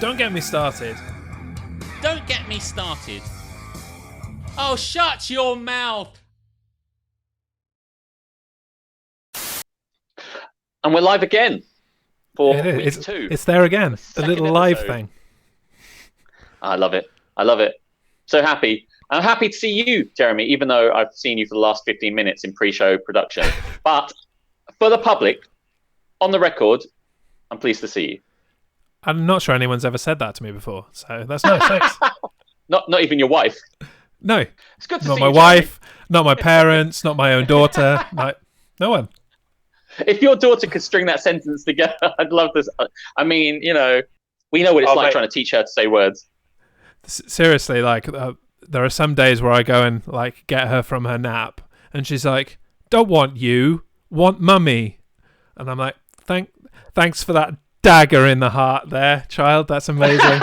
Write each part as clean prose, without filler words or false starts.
Don't get me started. Don't get me started. Oh, shut your mouth. And we're live again for week 2. It's there again. The little live thing. I love it. I love it. So happy. I'm happy to see you, Jeremy, even though I've seen you for the last 15 minutes in pre-show production. But for the public, on the record, I'm pleased to see you. I'm not sure anyone's ever said that to me before, so that's nice. Thanks. Not even your wife. No, it's good to not see my you, wife, not my parents, not my own daughter, no one. If your daughter could string that sentence together, I'd love this. I mean, you know, we know what it's like trying to teach her to say words. Seriously, like there are some days where I go and like get her from her nap, and she's like, "Don't want you, want mummy," and I'm like, "Thanks for that dagger in the heart, there, child. That's amazing."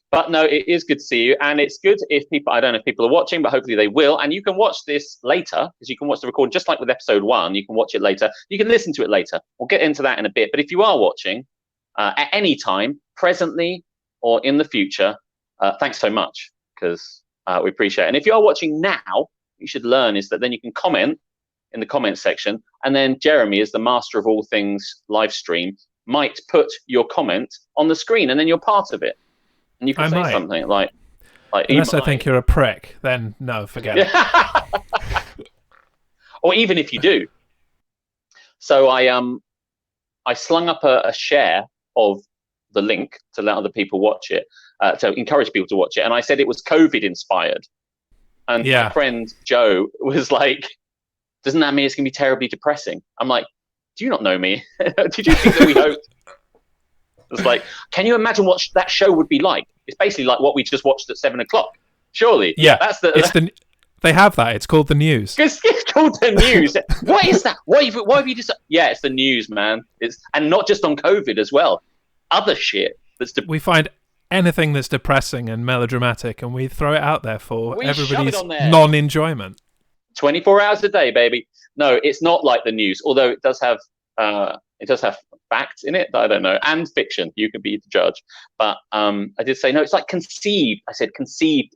But no, it is good to see you, and it's good if people, I don't know if people are watching, but hopefully they will, and you can watch this later, because you can watch the recording, just like with episode 1, you can watch it later, you can listen to it later, we'll get into that in a bit, but if you are watching at any time, presently or in the future, thanks so much, because we appreciate it. And if you are watching now, you should learn is that then you can comment in the comment section, and then Jeremy, as the master of all things live stream, might put your comment on the screen, and then you're part of it. And you can say something like unless I think you're a prick, then no, forget it. Or even if you do. So I slung up a share of the link to let other people watch it, to encourage people to watch it, and I said it was COVID inspired. And my friend Joe was like, "Doesn't that mean it's gonna be terribly depressing?" I'm like, "Do you not know me? Did you think that we hoped?" It's like, can you imagine what that show would be like? It's basically like what we just watched at 7 o'clock. Surely. Yeah. That's they have that. It's called the news. It's called the news. What is that? Why have you just... Yeah, it's the news, man. And not just on COVID as well. Other shit. We find anything that's depressing and melodramatic, and we throw it out there for everybody's non-enjoyment. 24 hours a day, baby. No, it's not like the news, although it does have facts in it that I don't know, and fiction. You can be the judge. But I did say, no, it's like conceived. I said conceived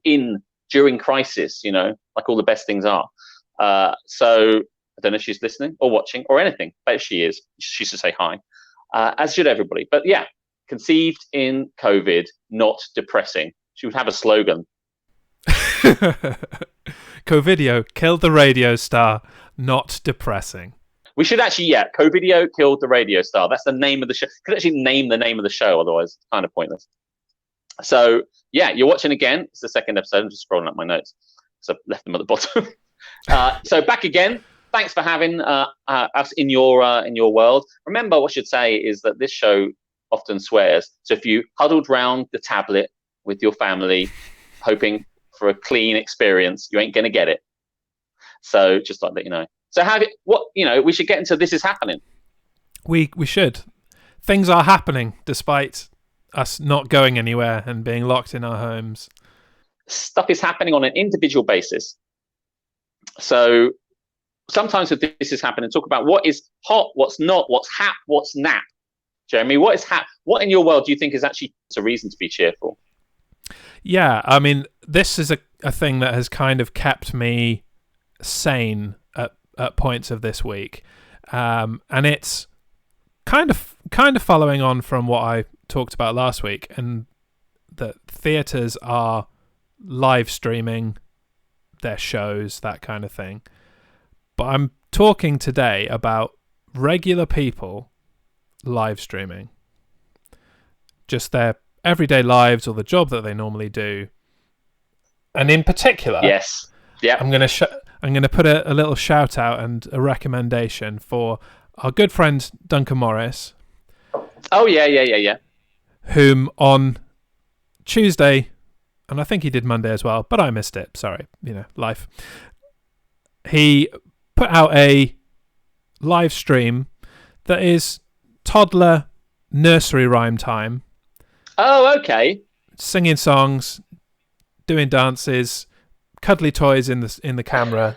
during crisis, you know, like all the best things are. So I don't know if she's listening or watching or anything, but if she is, she should say hi, as should everybody. But yeah, conceived in COVID, not depressing. She would have a slogan. Covidio killed the radio star, not depressing. We should actually, Covidio killed the radio star. That's the name of the show. Could actually name the name of the show, otherwise it's kind of pointless. So, yeah, you're watching again. It's the second episode. I'm just scrolling up my notes, so I've left them at the bottom. So back again. Thanks for having us in your world. Remember, what I should say is that this show often swears. So if you huddled round the tablet with your family, hoping for a clean experience, you ain't gonna get it. So just like that, you know. So we should get into This Is Happening. We should. Things are happening despite us not going anywhere and being locked in our homes. Stuff is happening on an individual basis. So sometimes with This Is Happening, talk about what is hot, what's not, what's hap, what's nap. Jeremy, what is hap? What in your world do you think is actually a reason to be cheerful? Yeah, I mean, this is a thing that has kind of kept me sane at points of this week, and it's kind of following on from what I talked about last week, and that theatres are live streaming their shows, that kind of thing. But I'm talking today about regular people live streaming, just their everyday lives or the job that they normally do, and in particular, I'm going to put a little shout out and a recommendation for our good friend Duncan Moris. Oh, yeah. Whom on Tuesday, and I think he did Monday as well, but I missed it. Sorry, life. He put out a live stream that is toddler nursery rhyme time. Oh, okay. Singing songs, doing dances, cuddly toys in the camera,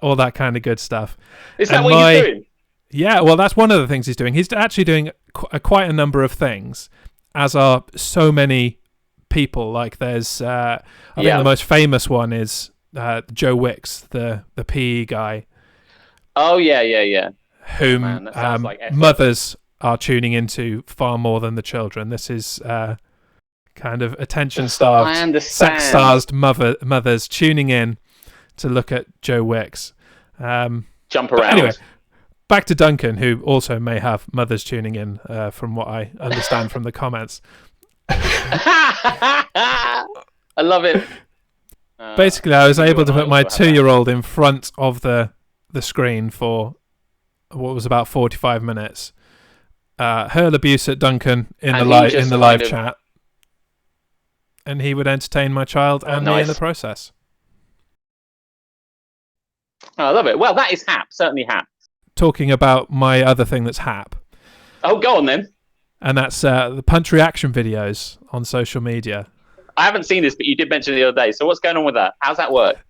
all that kind of good stuff. Is that what you're doing? Yeah, well, that's one of the things he's doing. He's actually doing quite a number of things, as are so many people. Like there's, I think the most famous one is Joe Wicks, the PE guy. Oh, yeah. Whom like mothers are tuning into far more than the children. This is kind of attention-starved, sex-starved mothers tuning in to look at Joe Wicks. Jump around. Anyway, back to Duncan, who also may have mothers tuning in, from what I understand from the comments. I love it. Basically, I was able to put my 2-year-old in front of the screen for what was about 45 minutes. Hurl abuse at Duncan in the live chat, and he would entertain my child and me in the process. I love it. Well, that is Hap, certainly Hap. Talking about my other thing that's Hap. Oh, go on then. And that's the punch reaction videos on social media. I haven't seen this, but you did mention it the other day. So what's going on with that? How's that work?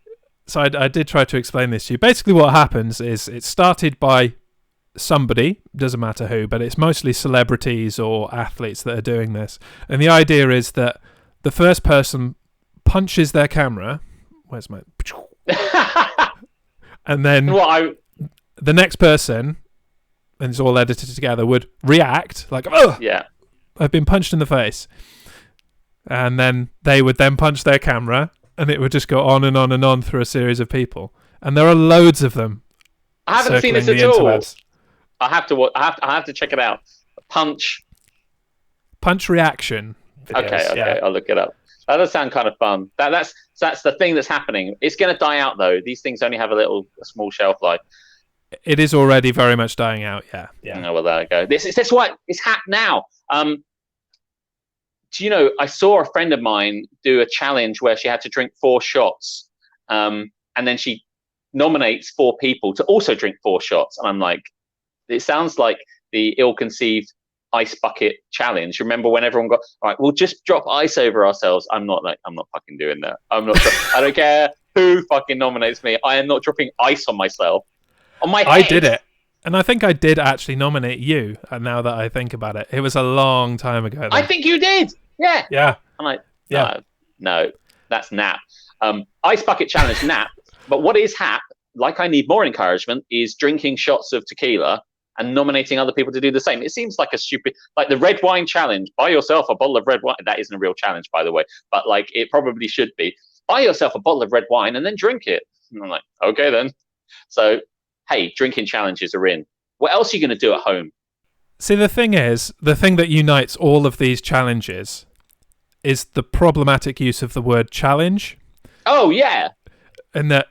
So I did try to explain this to you. Basically what happens is it started by somebody, doesn't matter who, but it's mostly celebrities or athletes that are doing this. And the idea is that the first person punches their camera. Where's my... and then the next person, and it's all edited together, would react like, oh, yeah, I've been punched in the face. And then they would then punch their camera, and it would just go on and on and on through a series of people. And there are loads of them. I haven't seen this at all. I have to check it out. Punch reaction videos. Okay, yeah. I'll look it up. That does sound kind of fun. That's the thing that's happening. It's going to die out though. These things only have a small shelf life. It is already very much dying out. Yeah. Oh, well, there you go. This is what it's Hap now. Do you know? I saw a friend of mine do a challenge where she had to drink 4 shots, and then she nominates 4 people to also drink 4 shots, and I'm like, it sounds like the ill-conceived ice bucket challenge. Remember when everyone got, all right, we'll just drop ice over ourselves. I'm not fucking doing that. I don't care who fucking nominates me. I am not dropping ice on myself. On my head. I did it. And I think I did actually nominate you, now that I think about it. It was a long time ago. Though. I think you did. Yeah. Yeah. I'm like, no, that's nap. Ice bucket challenge, nap. But what is Hap, like I need more encouragement, is drinking shots of tequila and nominating other people to do the same. It seems like a stupid, like the red wine challenge. Buy yourself a bottle of red wine. That isn't a real challenge, by the way, but like it probably should be. Buy yourself a bottle of red wine and then drink it. And I'm like, okay then. So, hey, drinking challenges are in. What else are you going to do at home? See, the thing that unites all of these challenges is the problematic use of the word challenge. Oh, yeah. And that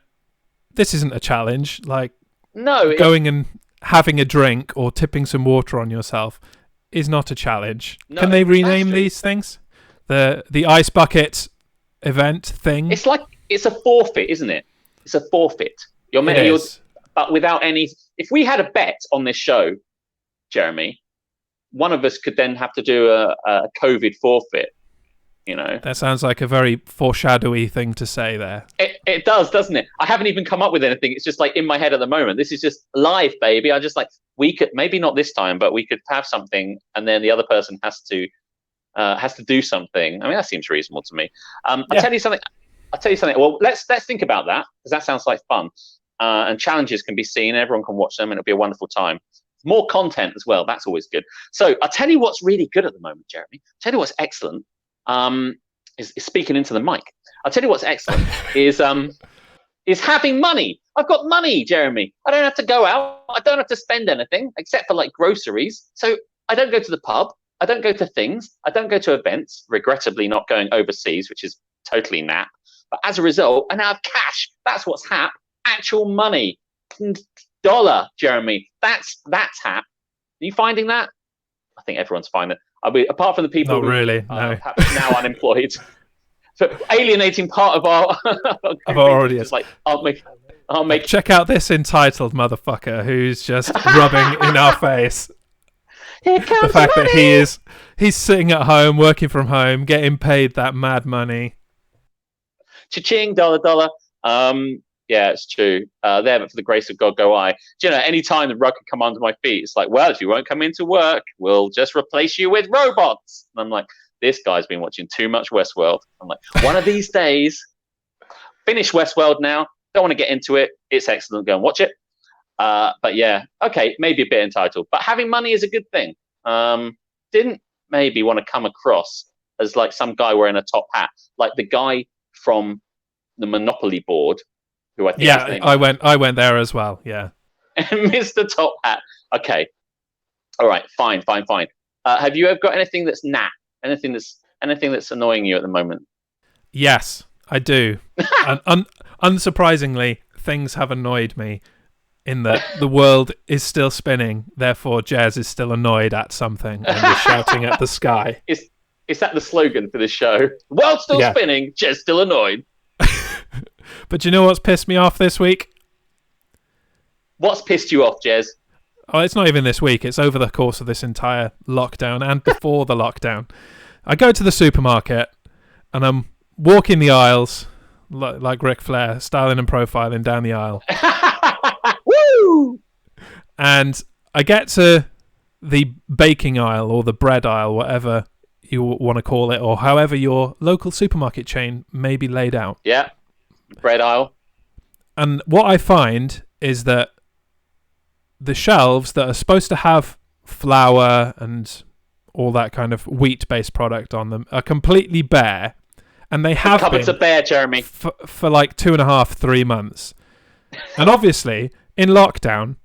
this isn't a challenge. Like, no, going and having a drink or tipping some water on yourself is not a challenge. No, can they rename these things? The ice bucket event thing? It's like, it's a forfeit, isn't it? It's a forfeit. But without any... If we had a bet on this show, Jeremy, one of us could then have to do a COVID forfeit, you know. That sounds like a very foreshadowy thing to say there. It does, doesn't it? I haven't even come up with anything. It's just like in my head at the moment. This is just live, baby. I just like, we could, maybe not this time, but we could have something and then the other person has to do something. I mean, that seems reasonable to me. I'll tell you something. Well, let's think about that because that sounds like fun. And challenges can be seen. Everyone can watch them and it'll be a wonderful time. More content as well. That's always good. So I'll tell you what's really good at the moment, Jeremy. I'll tell you what's excellent is speaking into the mic. I'll tell you what's excellent is having money. I've got money, Jeremy. I don't have to go out. I don't have to spend anything except for like groceries. So I don't go to the pub. I don't go to things. I don't go to events. Regrettably not going overseas, which is totally nap. But as a result, I now have cash. That's what's Hap. Actual money. Dollar, Jeremy. That's Hap. Are you finding that? I think everyone's finding it. I mean, apart from the people who really, are now unemployed. So alienating part of our audience. Like, I'll make. Check out this entitled motherfucker who's just rubbing in our face. Here comes the fact money. That he's sitting at home, working from home, getting paid that mad money. Cha-ching, dollar. Yeah, it's true. There, but for the grace of God, go I. Do you know, any time the rug can come under my feet, it's like, well, if you won't come into work, we'll just replace you with robots. And I'm like, this guy's been watching too much Westworld. I'm like, one of these days, finish Westworld now. Don't want to get into it. It's excellent. Go and watch it. But yeah, okay, maybe a bit entitled. But having money is a good thing. Didn't maybe want to come across as like some guy wearing a top hat, like the guy from the Monopoly board, who I think I went there as well. Yeah, Mr. Top Hat. Okay, all right, fine. Have you ever got anything that's anything that's annoying you at the moment? Yes, I do. And unsurprisingly, things have annoyed me in that the world is still spinning. Therefore, Jez is still annoyed at something and is shouting at the sky. Is that the slogan for this show? World's still spinning, Jez still annoyed. But do you know what's pissed me off this week? What's pissed you off, Jez? Oh, it's not even this week. It's over the course of this entire lockdown and before the lockdown. I go to the supermarket and I'm walking the aisles like Ric Flair, styling and profiling down the aisle. Woo! And I get to the baking aisle or the bread aisle, whatever you want to call it, or however your local supermarket chain may be laid out. Yeah, bread aisle. And what I find is that the shelves that are supposed to have flour and all that kind of wheat-based product on them are completely bare. And they have been cupboards are bare, Jeremy. For like 2.5, 3 months. And obviously, in lockdown,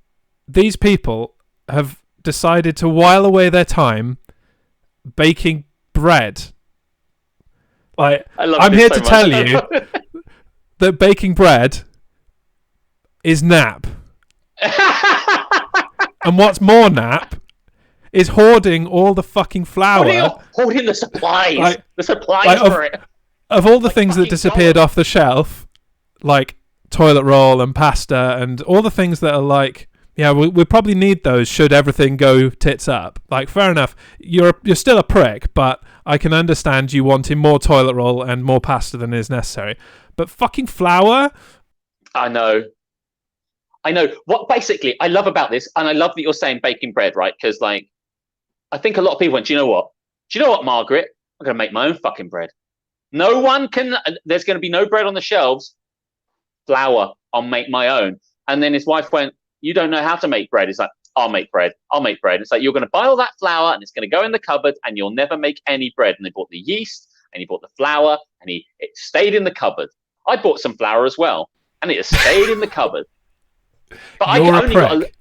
these people have decided to while away their time baking bread. Like, I'm here to tell you that baking bread is nap. And what's more nap is hoarding all the fucking flour. Hoarding the supplies. Like, the supplies for it. Of all the things that disappeared off the shelf, like toilet roll and pasta and all the things that are like, yeah, we probably need those should everything go tits up. Like, fair enough, you're still a prick, but I can understand you wanting more toilet roll and more pasta than is necessary. But fucking flour? I know. What basically I love about this, and I love that you're saying baking bread, right? Because like, I think a lot of people went, do you know what, Margaret? I'm going to make my own fucking bread. No one can, there's going to be no bread on the shelves. Flour, I'll make my own. And then his wife went, you don't know how to make bread. He's like, I'll make bread. It's like, you're going to buy all that flour and it's going to go in the cupboard and you'll never make any bread. And they bought the yeast and he bought the flour and it stayed in the cupboard. I bought some flour as well and it has stayed in the cupboard. But you're a prick.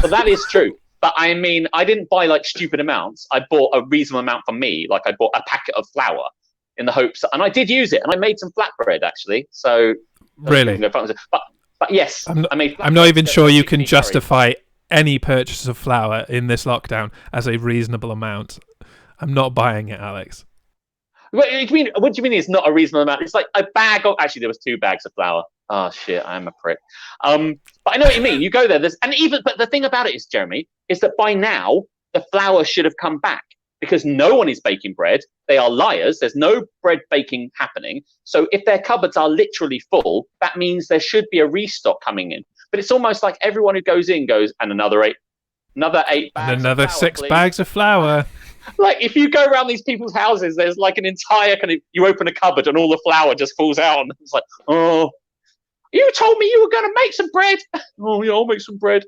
Well, that is true. But I mean, I didn't buy like stupid amounts. I bought a reasonable amount for me. Like I bought a packet of flour in the hopes, and I did use it, and I made some flatbread actually. So really, but yes, I'm not even sure you can justify any purchase of flour in this lockdown as a reasonable amount. I'm not buying it, Alex. What do you mean it's not a reasonable amount? It's like a bag of, actually there was 2 bags of flour. Oh shit, I am a prick. But I know what you mean. You go there, but the thing about it is, Jeremy, is that by now the flour should have come back because no one is baking bread. They are liars. There's no bread baking happening. So if their cupboards are literally full, that means there should be a restock coming in. But it's almost like everyone who goes in goes, and another 8 bags and another of flour, 6 bags of flour. Like if you go around these people's houses, there's like an entire kind of, you open a cupboard and all the flour just falls out and it's like, oh, you told me you were going to make some bread. Oh yeah, I'll make some bread.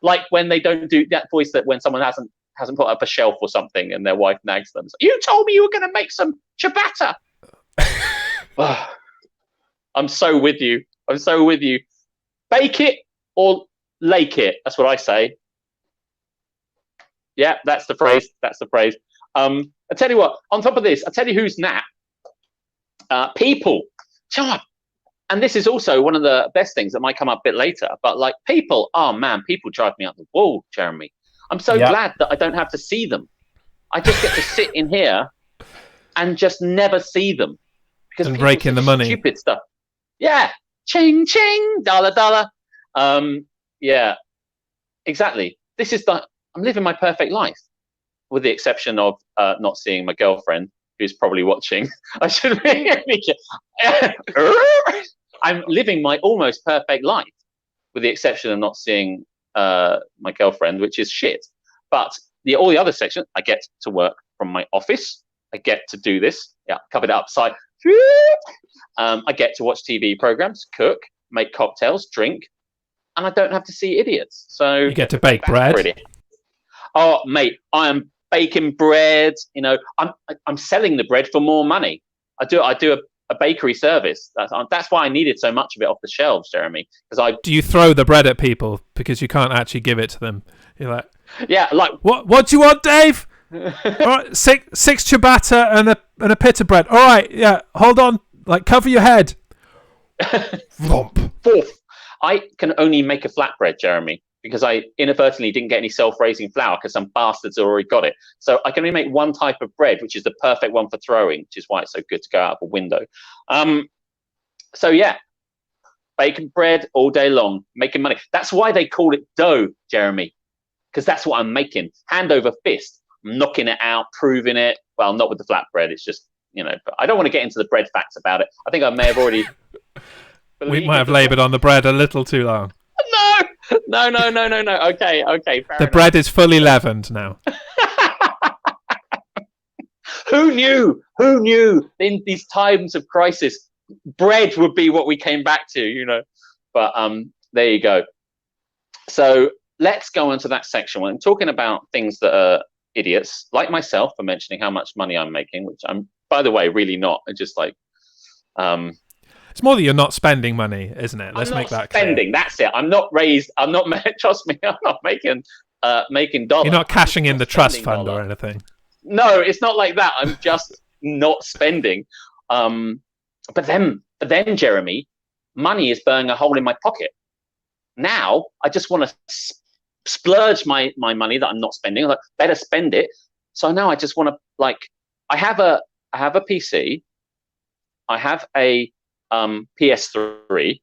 Like when they don't do that voice that when someone hasn't put up a shelf or something and their wife nags them. So, you told me you were going to make some ciabatta. I'm so with you. Bake it or lake it. That's what I say. Yeah, that's the phrase. I tell you what, on top of this, I tell you who's nap. People. And this is also one of the best things that might come up a bit later. But like people, oh man, people drive me up the wall, Jeremy. I'm so glad that I don't have to see them. I just get to sit in here and just never see them. Because and rake in the money. Stupid stuff. Yeah. Ching, ching, dollar, dollar. Yeah, exactly. I'm living my perfect life, with the exception of not seeing my girlfriend, who's probably watching. I should really I'm living my almost perfect life, with the exception of not seeing my girlfriend, which is shit. But all the other sections, I get to work from my office. I get to do this. Yeah, covered up side. I get to watch TV programs, cook, make cocktails, drink, and I don't have to see idiots. So you get to bake bread. Pretty. Oh, mate, I am baking bread. You know, I'm selling the bread for more money. I do a bakery service. That's why I needed so much of it off the shelves, Jeremy. Because do you throw the bread at people because you can't actually give it to them? You're like, yeah, like what do you want, Dave? All right, six ciabatta and a pita bread. All right, yeah, hold on, like cover your head. Fourth, I can only make a flatbread, Jeremy, because I inadvertently didn't get any self-raising flour because some bastards already got it. So I can only make one type of bread, which is the perfect one for throwing, which is why it's so good to go out of a window. So yeah, baking bread all day long, making money. That's why they call it dough, Jeremy, because that's what I'm making, hand over fist. I'm knocking it out, proving it. Well, not with the flatbread. It's just, you know, but I don't want to get into the bread facts about it. I think I may have already. We might have laboured on the bread a little too long. No. Okay. The bread is fully leavened now. Who knew in these times of crisis, bread would be what we came back to, you know? But there you go. So let's go into that section when I'm talking about things that are idiots, like myself, for mentioning how much money I'm making, which I'm, by the way, really not. I just like. It's more that you're not spending money, isn't it? Let's make that spending. Clear. That's it. I'm not raised. I'm not. Trust me. I'm not making dollars. You're not cashing in the trust fund or anything. No, it's not like that. I'm just not spending. But then, Jeremy, money is burning a hole in my pocket. Now I just want to splurge my money that I'm not spending. I'm like, better spend it. So now I just want to I have a PC. I have a PS3.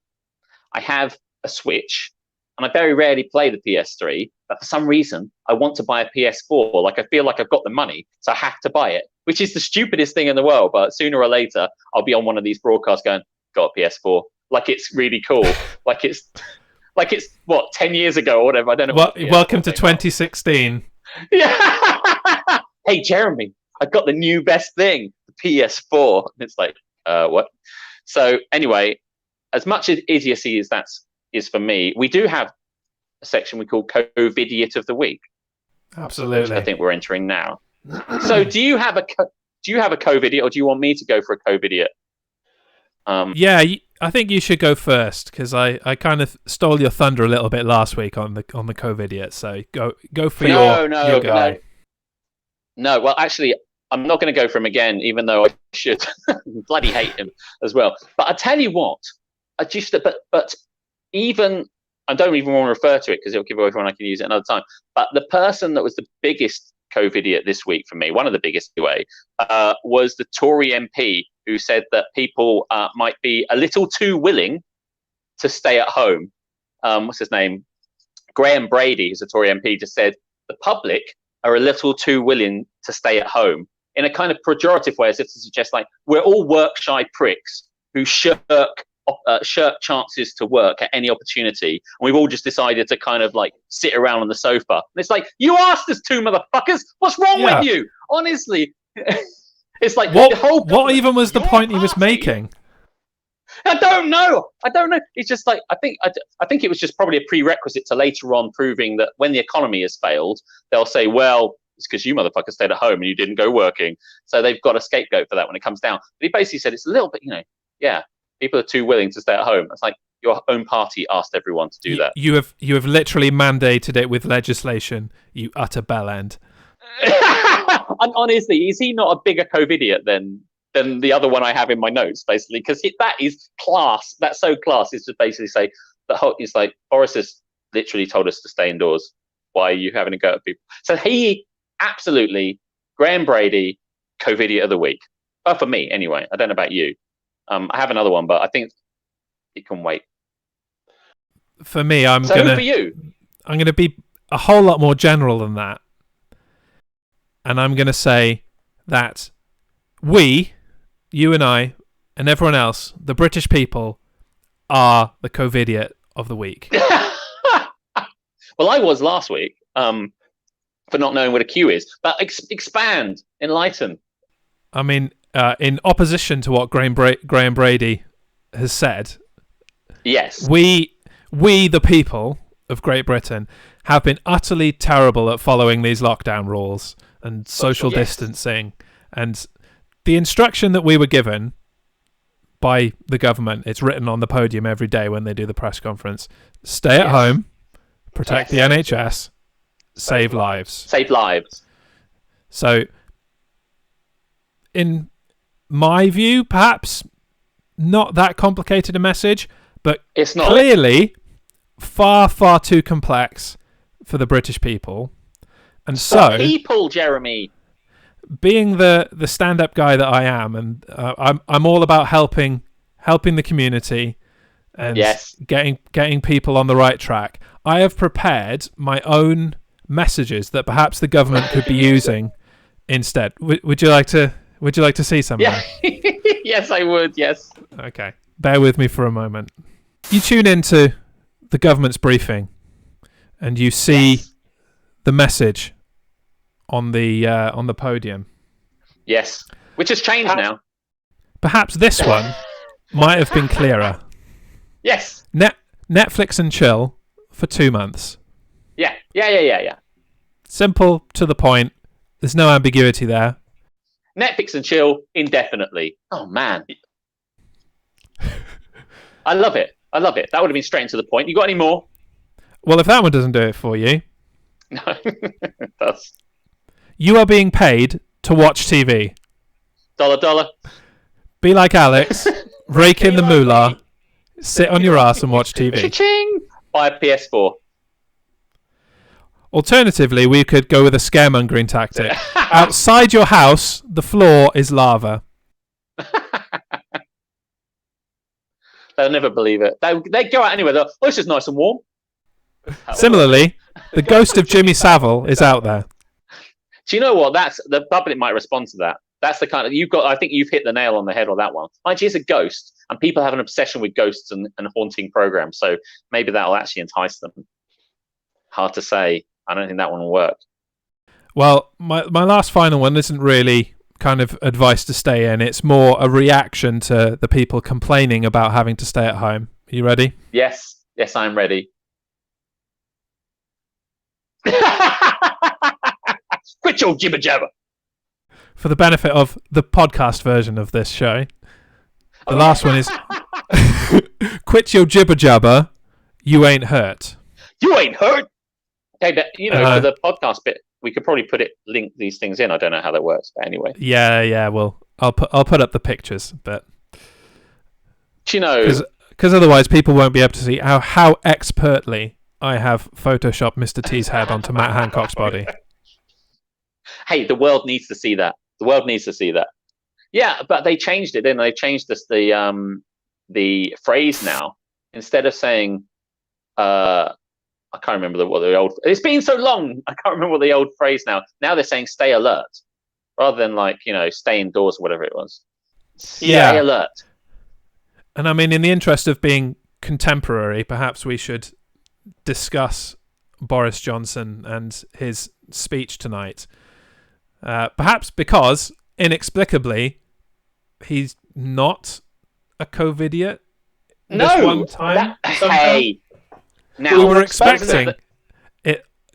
I have a Switch, and I very rarely play the PS3. But for some reason, I want to buy a PS4. Like I feel like I've got the money, so I have to buy it. Which is the stupidest thing in the world. But sooner or later, I'll be on one of these broadcasts going, "Got a PS4." Like it's really cool. like it's what 10 years ago or whatever. I don't know. Well, welcome to 2016. Yeah. Hey, Jeremy, I got the new best thing, the PS4. And it's like, what? So anyway, as much as idiocy as that is for me, we do have a section we call Covidiot of the Week. Absolutely. Which I think we're entering now. So do you have a Covidiot, or do you want me to go for a Covidiot? Yeah, I think you should go first because I kind of stole your thunder a little bit last week on the Covidiot. So go for your guy. No, well, actually, I'm not going to go for him again, even though I should. Bloody hate him as well. But I tell you what, but even I don't even want to refer to it because it'll give away everyone. I can use it another time. But the person that was the biggest Covidiot this week for me, one of the biggest anyway, was the Tory MP who said that people might be a little too willing to stay at home. What's his name? Graham Brady, who's a Tory MP, just said the public are a little too willing to stay at home in a kind of pejorative way, as if to suggest like we're all work-shy pricks who shirk chances to work at any opportunity, and we've all just decided to kind of like sit around on the sofa. And it's like, you asked us to, motherfuckers. What's wrong with you? Honestly, it's like what even was the point he was making? I don't know. It's just like I think it was just probably a prerequisite to later on proving that when the economy has failed, they'll say, well, it's because you motherfuckers stayed at home and you didn't go working. So they've got a scapegoat for that when it comes down. But he basically said it's a little bit, people are too willing to stay at home. It's like your own party asked everyone to do that. You have literally mandated it with legislation, you utter bellend. And honestly, is he not a bigger Covidiot than the other one I have in my notes, basically? Because that is class. That's so class. Is to basically say that it's like Boris has literally told us to stay indoors. Why are you having a go at people? So he absolutely, Graham Brady, Covidiot of the week. Well, for me, anyway. I don't know about you. I have another one, but I think it can wait. For me, for you? I'm going to be a whole lot more general than that. And I'm going to say that we, you and I, and everyone else, the British people, are the Covidiot of the week. Well, I was last week for not knowing what a Q is. But expand, enlighten. I mean, in opposition to what Graham Brady has said, yes, we the people of Great Britain have been utterly terrible at following these lockdown rules and social distancing. And the instruction that we were given by the government, it's written on the podium every day when they do the press conference: stay at home, protect the NHS, save lives. Save lives. So, in my view, perhaps not that complicated a message, but it's not clearly far, far too complex for the British people. And so, people, Jeremy, being the stand-up guy that I am, and I'm all about helping the community and getting people on the right track. I have prepared my own messages that perhaps the government could be using instead. Would you like to see some? Yeah. Yes, I would. Yes. Okay. Bear with me for a moment. You tune into the government's briefing, and you see the message on the podium. Yes, which has changed now. Perhaps this one might have been clearer. Yes. Netflix and chill for 2 months. Yeah. Simple, to the point. There's no ambiguity there. Netflix and chill indefinitely. Oh, man. I love it. That would have been straight and to the point. You got any more? Well, if that one doesn't do it for you. No, it does. You are being paid to watch TV. $. Be like Alex. Rake in the moolah. Sit on your ass and watch TV. Cha-ching! Buy a PS4. Alternatively, we could go with a scaremongering tactic. Outside your house, the floor is lava. They'll never believe it. They go out anyway. Oh, it's just nice and warm. Similarly, the ghost of Jimmy Savile is out there. Do you know what? That's the public might respond to that. That's the kind of I think you've hit the nail on the head on that one. IG is a ghost, and people have an obsession with ghosts and haunting programs. So maybe that'll actually entice them. Hard to say. I don't think that one will work. Well, my last final one isn't really kind of advice to stay in. It's more a reaction to the people complaining about having to stay at home. Are you ready? Yes, I'm ready. Quit your jibber jabber. For the benefit of the podcast version of this show, the last one is quit your jibber jabber. You ain't hurt. You ain't hurt. Okay, but for the podcast bit, we could probably link these things in. I don't know how that works, but anyway. Yeah. Well, I'll put up the pictures, but because otherwise people won't be able to see how expertly I have photoshopped Mr. T's head onto Matt Hancock's body. Hey, the world needs to see that. Yeah, but they changed it. Then they changed the phrase now. Instead of saying, I can't remember what the old. It's been so long. I can't remember what the old phrase now. Now they're saying "stay alert," rather than stay indoors or whatever it was. Stay alert. And I mean, in the interest of being contemporary, perhaps we should discuss Boris Johnson and his speech tonight. Perhaps because inexplicably he's not a Covidiot. This one time. Now, we were expecting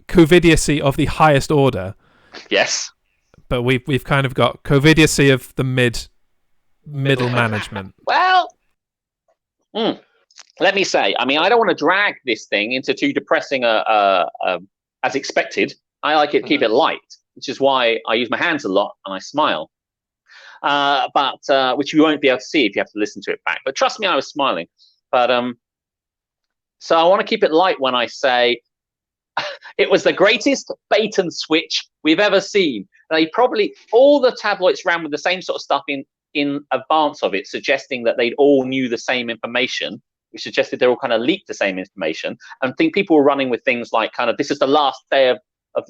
Covidiocy of the highest order. Yes. But we've kind of got Covidiocy of the middle management. Well, let me say, I mean, I don't want to drag this thing into too depressing as expected. I like it, keep it light, which is why I use my hands a lot and I smile. But which you won't be able to see if you have to listen to it back. But trust me, I was smiling. But so I want to keep it light when I say it was the greatest bait and switch we've ever seen. All the tabloids ran with the same sort of stuff in advance of it, suggesting that they'd all knew the same information, which suggested they all kind of leaked the same information. And I think people were running with things like kind of, this is the last day of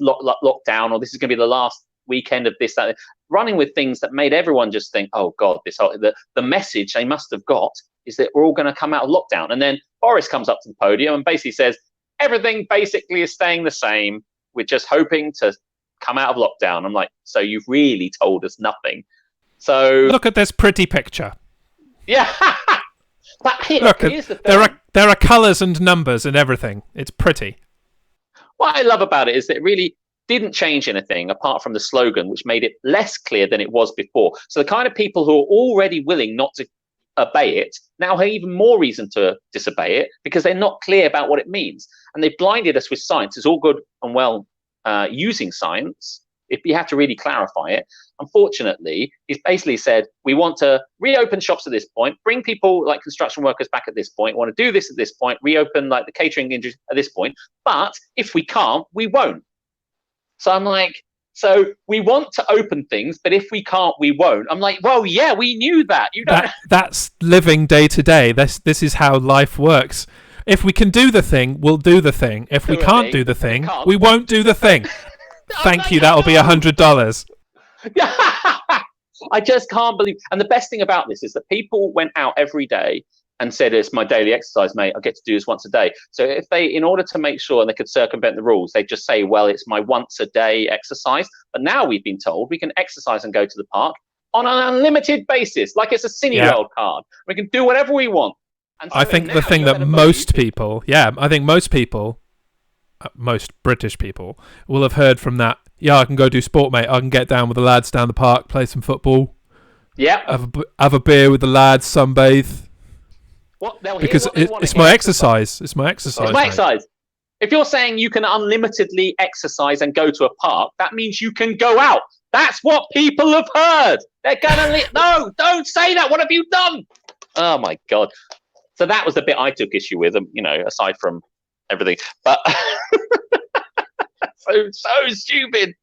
lockdown, or this is going to be the last weekend of this, that, running with things that made everyone just think, oh God, the message they must have got is that we're all going to come out of lockdown. And then Boris comes up to the podium and basically says, everything basically is staying the same. We're just hoping to come out of lockdown. I'm like, so you've really told us nothing. So look at this pretty picture. Yeah. But here's the thing. There are colours and numbers and everything. It's pretty. What I love about it is that it really didn't change anything apart from the slogan, which made it less clear than it was before. So the kind of people who are already willing not to obey it now have even more reason to disobey it because they're not clear about what it means. And they blinded us with science. It's all good and well using science if you have to really clarify it. Unfortunately, he's basically said, we want to reopen shops at this point, bring people like construction workers back at this point, want to do this at this point, reopen like the catering industry at this point. But if we can't, we won't. So I'm like, so we want to open things, but if we can't, we won't. I'm like, well, yeah, we knew that. That's living day to day. This is how life works. If we can do the thing, we'll do the thing. If we can't do the thing, we won't do the thing. Thank you. That'll be $100. I just can't believe. And the best thing about this is that people went out every day and said, it's my daily exercise, mate. I get to do this once a day. So if they, in order to make sure they could circumvent the rules, they just say, well, it's my once a day exercise. But now we've been told we can exercise and go to the park on an unlimited basis, like it's a Cineworld card. We can do whatever we want. And so I think the thing that most people, most British people will have heard from that. Yeah, I can go do sport, mate. I can get down with the lads down the park, play some football. Yeah. Have a beer with the lads, sunbathe. Because it's my exercise. It's my exercise. It's my exercise. If you're saying you can unlimitedly exercise and go to a park, that means you can go out. That's what people have heard. They're gonna no, don't say that. What have you done? Oh my God. So that was the bit I took issue with, aside from everything. But so stupid.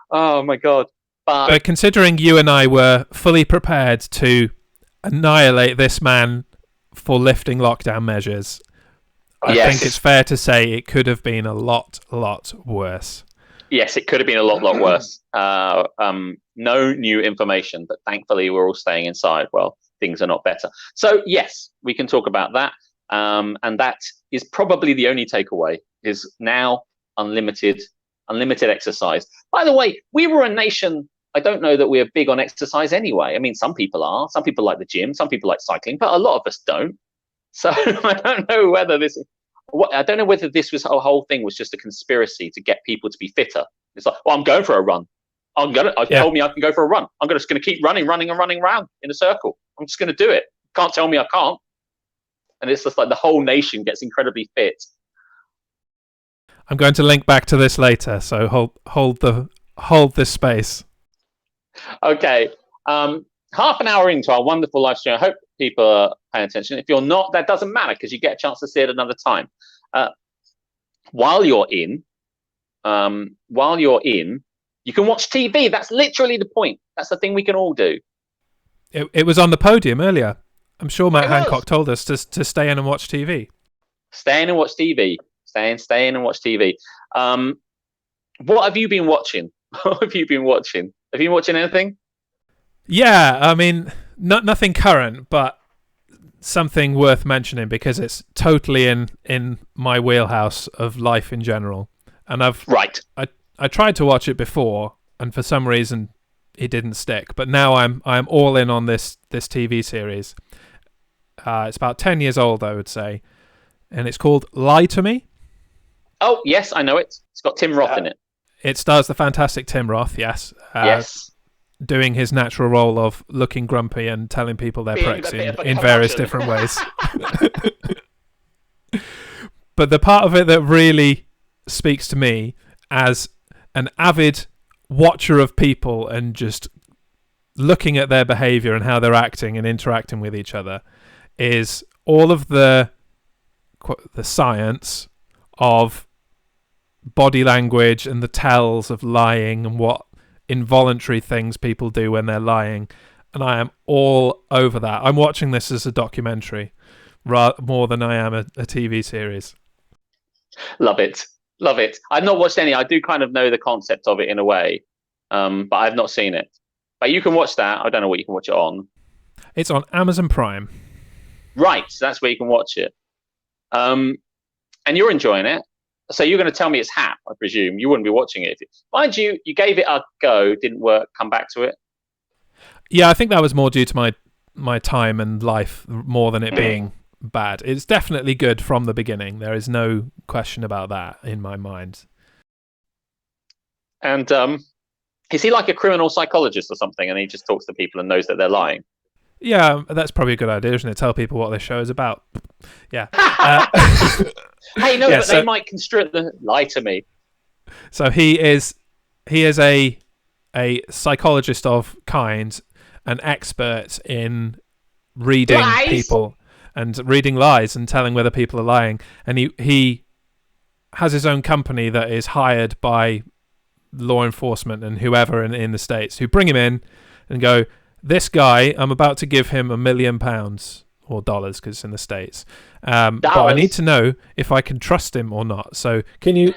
Oh my God. But considering you and I were fully prepared to annihilate this man for lifting lockdown measures, I think it's fair to say it could have been a lot worse. Yes, it could have been a lot worse. No new information, but thankfully we're all staying inside. Well, things are not better. So yes, we can talk about that. And that is probably the only takeaway, is now unlimited exercise. By the way, we were a nation, I don't know that we're big on exercise anyway. I mean, some people are. Some people like the gym. Some people like cycling, but a lot of us don't. So I don't know whether this whole thing was just a conspiracy to get people to be fitter. It's like, well, I'm going for a run. Told me I can go for a run. I'm just going to keep running around in a circle. I'm just going to do it. Can't tell me I can't. And it's just like the whole nation gets incredibly fit. I'm going to link back to this later, so hold this space. Okay. Half an hour into our wonderful live stream. I hope people are paying attention. If you're not, that doesn't matter, because you get a chance to see it another time. While you're in, you can watch TV. That's literally the point. That's the thing we can all do. It was on the podium earlier. I'm sure Matt Hancock told us to stay in and watch TV. Stay in and watch TV. Stay in and watch TV. What have you been watching? Have you been watching anything? Yeah, I mean, nothing current, but something worth mentioning because it's totally in my wheelhouse of life in general. And I tried to watch it before, and for some reason it didn't stick. But now I'm all in on this TV series. It's about 10 years old, I would say, and it's called Lie to Me. Oh yes, I know it. It's got Tim Roth in it. It stars the fantastic Tim Roth. Yes. Yes. Doing his natural role of looking grumpy and telling people they're pricks in various different ways. But the part of it that really speaks to me as an avid watcher of people and just looking at their behaviour and how they're acting and interacting with each other is all of the science of body language and the tells of lying and what involuntary things people do when they're lying, and I am all over that. I'm watching this as a documentary more than I am a TV series. Love it. I've not watched any. I do kind of know the concept of it in a way, but I've not seen it. But you can watch that. I don't know what you can watch it on. It's on Amazon Prime. Right, so that's where you can watch it. And you're enjoying it. So you're going to tell me it's Hap, I presume. You wouldn't be watching it. Mind you, you gave it a go, didn't work, come back to it. Yeah, I think that was more due to my time and life more than it being bad. It's definitely good from the beginning. There is no question about that in my mind. And is he like a criminal psychologist or something, and he just talks to people and knows that they're lying? Yeah, that's probably a good idea, isn't it? Tell people what this show is about. Yeah. Hey, no, yeah, but they might construe it the lie to me. So he is a psychologist of kind, an expert in reading people and reading lies and telling whether people are lying. And he has his own company that is hired by law enforcement and whoever in the States who bring him in and go, this guy, I'm about to give him £1 million or dollars because it's in the States. But I need to know if I can trust him or not. So can you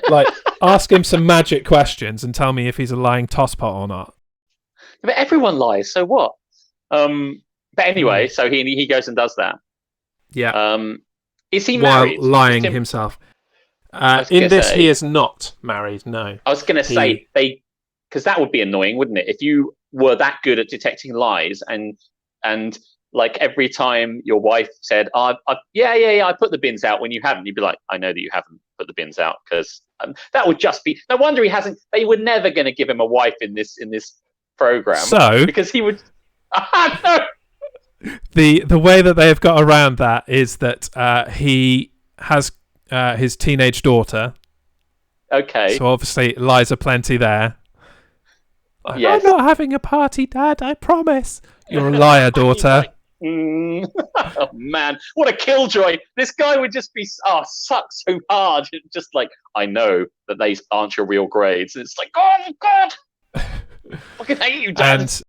ask him some magic questions and tell me if he's a lying tosspot or not? But everyone lies, so what? But anyway, so he goes and does that. Yeah. Is he married? While lying himself. In this, he is not married, no. I was going to say, because that would be annoying, wouldn't it? If you were that good at detecting lies and like every time your wife said, I put the bins out when you haven't, you'd be like, I know that you haven't put the bins out, because that would just be, no wonder he hasn't, they were never going to give him a wife in this program. So, because he would, no. The way that they have got around that is that he has his teenage daughter. Okay. So obviously lies are plenty there. Yes. I'm not having a party, Dad, I promise. You're a liar, daughter. Oh, man. What a killjoy. This guy would just be, suck so hard. Just like, I know that they aren't your real grades. It's like, oh, God. Fucking hate you, Dad. And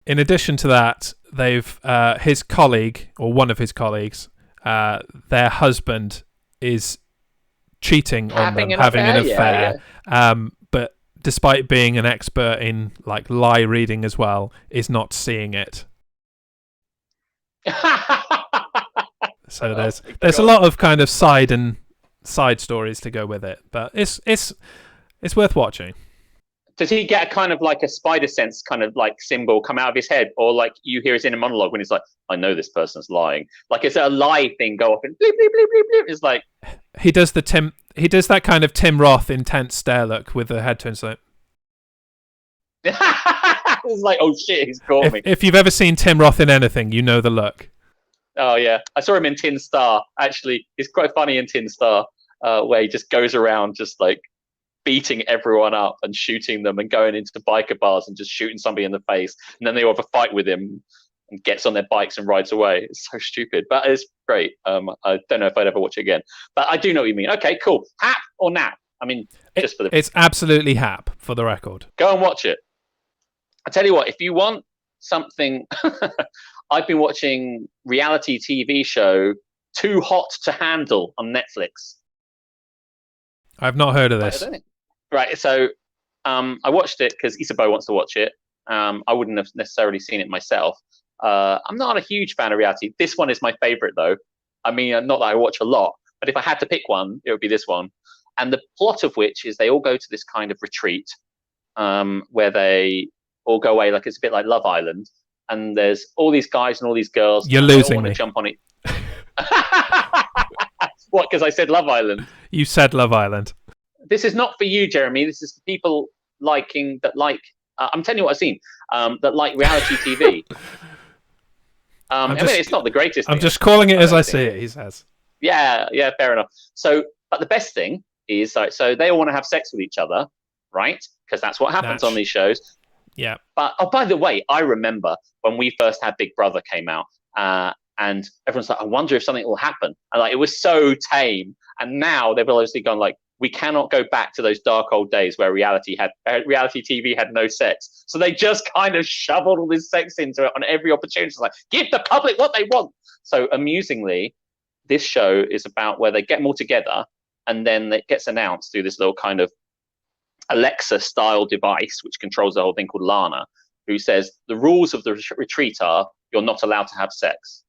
in addition to that, they've his colleague, or one of his colleagues, their husband is cheating on them, having an affair. Yeah. But despite being an expert in like lie reading as well, is not seeing it. So there's a lot of kind of side stories to go with it, but it's worth watching. Does he get a kind of like a spider sense kind of like symbol come out of his head, or like you hear his inner monologue when he's like, I know this person's lying? Like, is it a lie thing go off and bleep, bleep, bleep, bleep, bleep? It's like he does that kind of Tim Roth intense stare look with the head turns like it's like, oh shit, he's caught me. If you've ever seen Tim Roth in anything, you know the look. Oh yeah, I saw him in Tin Star. Actually, he's quite funny in Tin Star, where he just goes around just like beating everyone up and shooting them and going into biker bars and just shooting somebody in the face, and then they all have a fight with him and gets on their bikes and rides away. It's so stupid, but it's great. I don't know if I'd ever watch it again, but I do know what you mean. Okay, cool. Hap or nap? I mean, just for the... It's absolutely Hap, for the record. Go and watch it. I tell you what, if you want something, I've been watching reality TV show Too Hot to Handle on Netflix. I've not heard of this. Right, so I watched it because Isabeau wants to watch it. I wouldn't have necessarily seen it myself. I'm not a huge fan of reality. This one is my favorite, though. I mean, not that I watch a lot, but if I had to pick one, it would be this one. And the plot of which is they all go to this kind of retreat where they all go away, like it's a bit like Love Island. And there's all these guys and all these girls. You're losing me. To jump on it. What, because I said Love Island? You said Love Island. This is not for you, Jeremy. This is for people I'm telling you what I've seen, that like reality TV. I mean, it's not the greatest I'm just calling it as I see it, he says. Yeah, fair enough. So, but the best thing is, so they all want to have sex with each other, right? Because that's what happens on these shows. Yeah. But, by the way, I remember when we first had Big Brother came out, and everyone's like, I wonder if something will happen. And like, it was so tame. And now they've obviously gone like, we cannot go back to those dark old days where reality TV had no sex. So they just kind of shoveled all this sex into it on every opportunity. It's like, give the public what they want. So amusingly, this show is about where they get them all together, and then it gets announced through this little kind of Alexa-style device, which controls the whole thing, called Lana, who says the rules of the retreat are you're not allowed to have sex.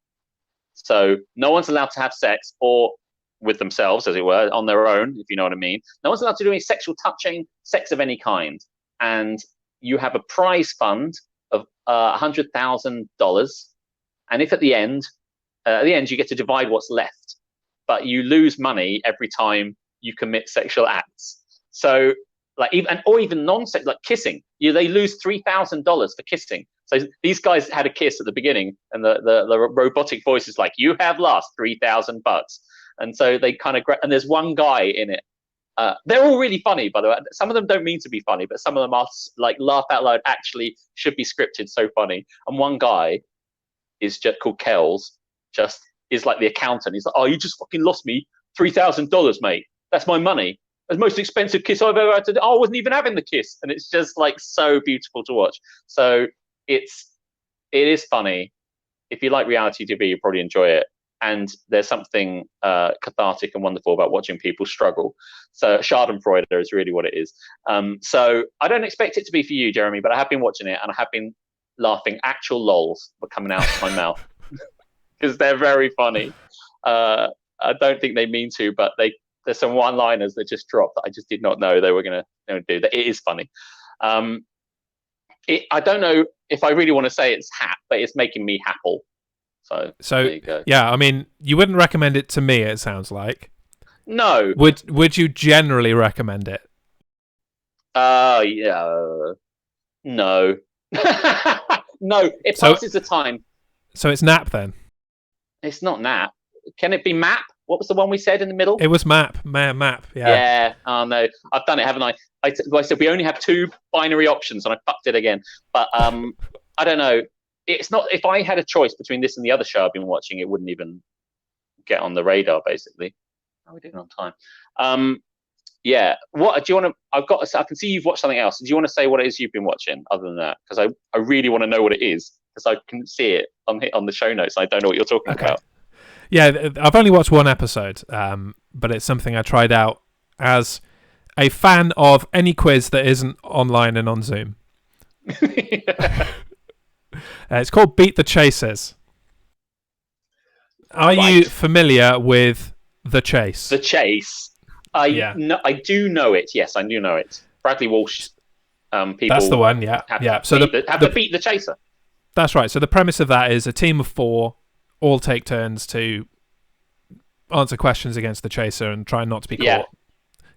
So no one's allowed to have sex or with themselves, as it were, on their own, if you know what I mean. No one's allowed to do any sexual touching, sex of any kind. And you have a prize fund of $100,000. And if at the end you get to divide what's left, but you lose money every time you commit sexual acts. So like even non-sex, like kissing, they lose $3,000 for kissing. So these guys had a kiss at the beginning, and the robotic voice is like, "You have lost $3,000." And so they kind of and there's one guy in it. They're all really funny, by the way. Some of them don't mean to be funny, but some of them are like laugh out loud. Actually, should be scripted. So funny. And one guy is just called Kells. Just is like the accountant. He's like, "Oh, you just fucking lost me $3,000, mate. That's my money. That's the most expensive kiss I've ever had to do. Oh, I wasn't even having the kiss." And it's just like so beautiful to watch. So it is funny. If you like reality TV, you probably enjoy it. And there's something cathartic and wonderful about watching people struggle. So Schadenfreude is really what it is. So I don't expect it to be for you, Jeremy, but I have been watching it and I have been laughing. Actual lols were coming out of my mouth because they're very funny. I don't think they mean to, but there's some one-liners that just dropped that I just did not know they were going to do. That it is funny. I don't know if I really want to say it's hap, but it's making me happy. So there you go. Yeah, I mean, you wouldn't recommend it to me, it sounds like. No. Would you generally recommend it? Yeah. No. No, it passes the time. So it's nap then? It's not nap. Can it be map? What was the one we said in the middle? It was map, yeah. Yeah. Oh no, I've done it, haven't I? I said we only have two binary options, and I fucked it again. But I don't know. It's not. If I had a choice between this and the other show I've been watching, it wouldn't even get on the radar. Basically, how are we doing on time? Yeah. What do you want to? I can see you've watched something else. Do you want to say what it is you've been watching other than that? Because I really want to know what it is because I can see it on the show notes. I don't know what you're talking about. Yeah, I've only watched one episode, but it's something I tried out as a fan of any quiz that isn't online and on Zoom. It's called Beat the Chasers. Are you familiar with The Chase? The Chase? I do know it. Yes, I do know it. Bradley Walsh. People. That's the one. Yeah, yeah. So to beat the chaser. That's right. So the premise of that is a team of 4 all take turns to answer questions against the chaser and try not to be caught.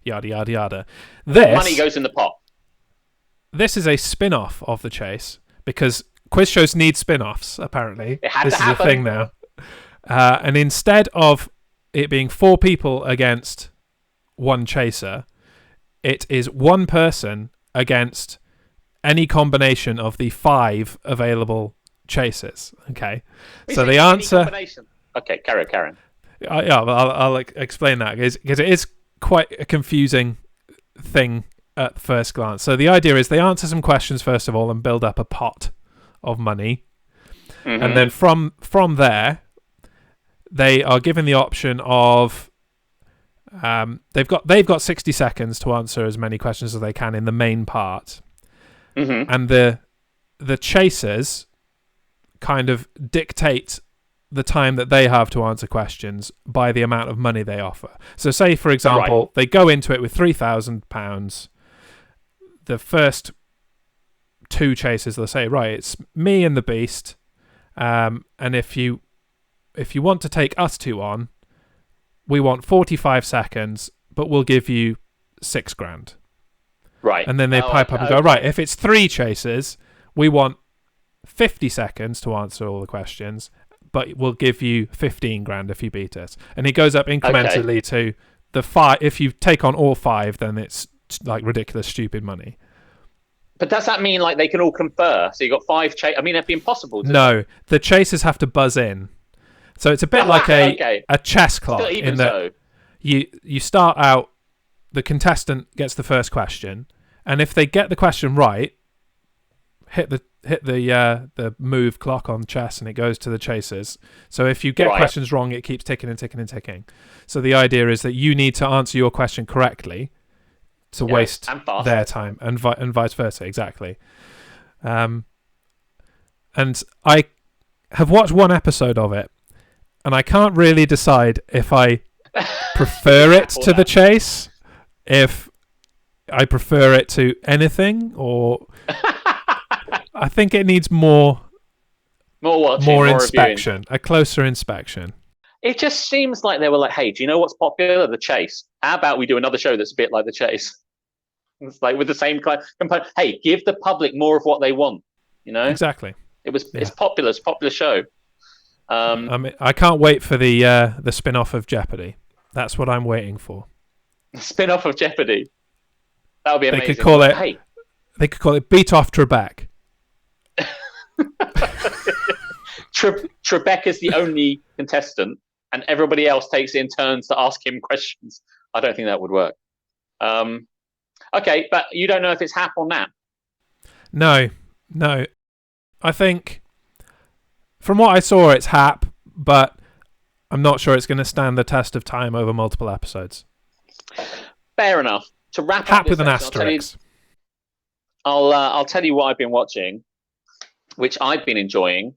Yada yada yada. Money goes in the pot. This is a spin-off of The Chase because quiz shows need spin-offs, apparently. This is a thing now. And instead of it being 4 people against 1 chaser, it is 1 person against any combination of the 5 available chasers. Okay. So the answer... Okay, Karen. I'll explain that because it is quite a confusing thing at first glance. So the idea is they answer some questions first of all and build up a pot of money. Mm-hmm. And then from there, they are given the option of they've got 60 seconds to answer as many questions as they can in the main part. Mm-hmm. And the chasers kind of dictate the time that they have to answer questions by the amount of money they offer. So say, for example, they go into it with £3,000. The first 2 chasers, they'll say, right, it's me and the beast. And if you want to take us 2 on, we want 45 seconds, but we'll give you £6,000. Right. And then they pipe up and go, right, if it's 3 chasers, we want 50 seconds to answer all the questions, but we'll give you £15,000 if you beat us. And it goes up incrementally to the 5. If you take on all 5, then it's like ridiculous, stupid money. But does that mean like they can all confer? So you got 5 chasers. I mean, it'd be impossible. No, the chasers have to buzz in. So it's a bit like a chess clock in that you start out. The contestant gets the first question, and if they get the question right, hit the move clock on chess, and it goes to the chasers. So if you get questions wrong, it keeps ticking and ticking and ticking. So the idea is that you need to answer your question correctly to waste their time, and vice versa. Exactly. And I have watched one episode of it, and I can't really decide if I prefer it to The Chase, if I prefer it to anything, or I think it needs more watching, more reviewing. inspection, a closer inspection. It just seems like they were like, hey, do you know what's popular? The Chase. How about we do another show that's a bit like The Chase? It's like with the same component. Hey, give the public more of what they want. You know? Exactly. It's popular. It's a popular show. I mean, I can't wait for the spin-off of Jeopardy. That's what I'm waiting for. Spin-off of Jeopardy. That would be amazing. They could call it Beat Off Trebek. Trebek is the only contestant, and everybody else takes it in turns to ask him questions. I don't think that would work. Okay, but you don't know if it's Hap or Nap. No. I think, from what I saw, it's Hap, but I'm not sure it's going to stand the test of time over multiple episodes. Fair enough. To wrap Hap up this with an section, asterisk. I'll tell you what I've been watching, which I've been enjoying,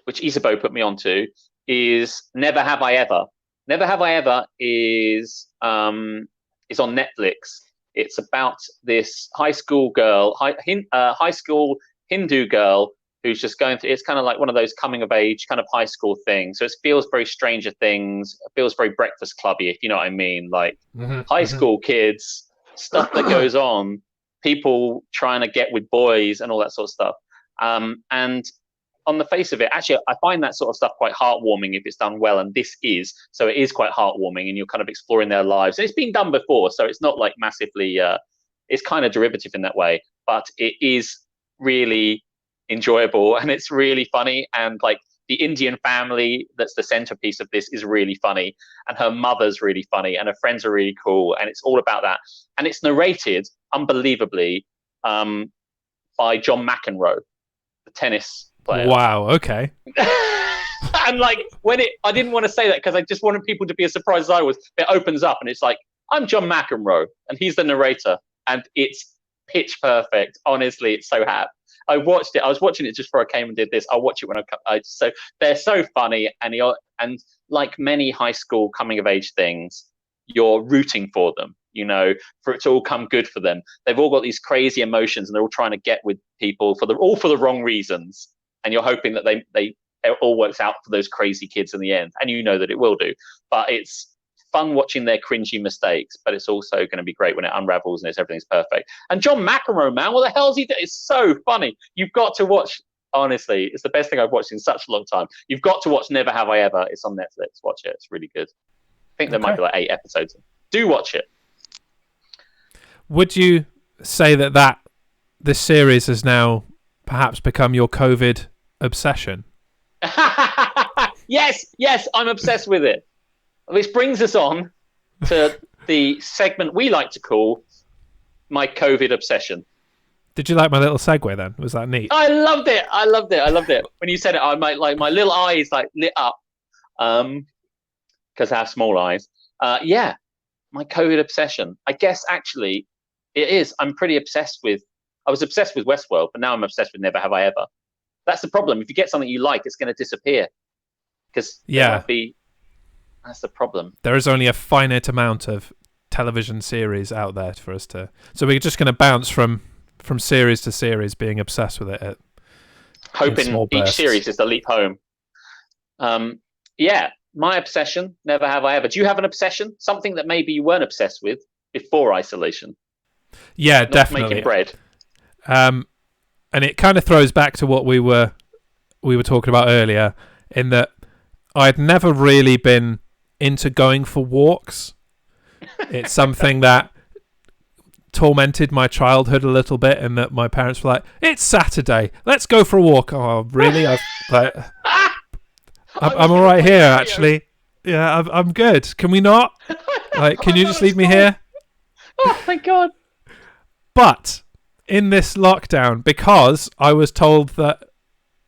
which Isabeau put me onto, is Never Have I Ever. Never Have I Ever is on Netflix. It's about this high school Hindu girl who's just going through. It's kind of like one of those coming of age kind of high school things. So it feels very Stranger Things. It feels very Breakfast Clubby, if you know what I mean. Like high school kids, stuff that goes on, people trying to get with boys and all that sort of stuff. And on the face of it, actually, I find that sort of stuff quite heartwarming if it's done well, and this is. So it is quite heartwarming, and you're kind of exploring their lives. And it's been done before, so it's not like massively, it's kind of derivative in that way, but it is really enjoyable, and it's really funny. And like the Indian family that's the centerpiece of this is really funny, and her mother's really funny, and her friends are really cool, and it's all about that. And it's narrated, unbelievably, by John McEnroe, the tennis player. Wow, okay. And like I didn't want to say that because I just wanted people to be as surprised as I was. It opens up and it's like, I'm John McEnroe and he's the narrator, and it's pitch perfect. Honestly, it's so happy. I watched it. I was watching it just before I came and did this. I'll watch it when so they're so funny, and like many high school coming of age things, you're rooting for them, you know, for it to all come good for them. They've all got these crazy emotions, and they're all trying to get with people for the wrong reasons. And you're hoping that it all works out for those crazy kids in the end, and you know that it will do. But it's fun watching their cringy mistakes, but it's also going to be great when it unravels and everything's perfect. And John McEnroe, man, what the hell's he doing? It's so funny. You've got to watch. Honestly, it's the best thing I've watched in such a long time. You've got to watch Never Have I Ever. It's on Netflix. Watch it. It's really good. I think there might be like 8 episodes. Do watch it. Would you say that this series has now perhaps become your COVID obsession? Yes, I'm obsessed with it. Which brings us on to the segment we like to call My COVID Obsession. Did you like my little segue then? Was that neat? I loved it. When you said it, I might like my little eyes like lit up. Because I have small eyes. Yeah, my COVID obsession. I guess actually it is. I was obsessed with Westworld, but now I'm obsessed with Never Have I Ever. That's the problem. If you get something you like, it's going to disappear. Because that's the problem. There is only a finite amount of television series out there for us to. So we're just going to bounce from series to series, being obsessed with it. Hoping each series is the leap home. Yeah, my obsession, Never Have I Ever. Do you have an obsession? Something that maybe you weren't obsessed with before isolation? Yeah, Not definitely. Making bread. And it kind of throws back to what we were talking about earlier, in that I'd never really been into going for walks. It's something that tormented my childhood a little bit, and that my parents were like, "It's Saturday, let's go for a walk." Oh, really? I'm all right here, actually. Yeah, I'm good. Can we not? Like, can you just leave me here? Oh my god! But in this lockdown, because I was told that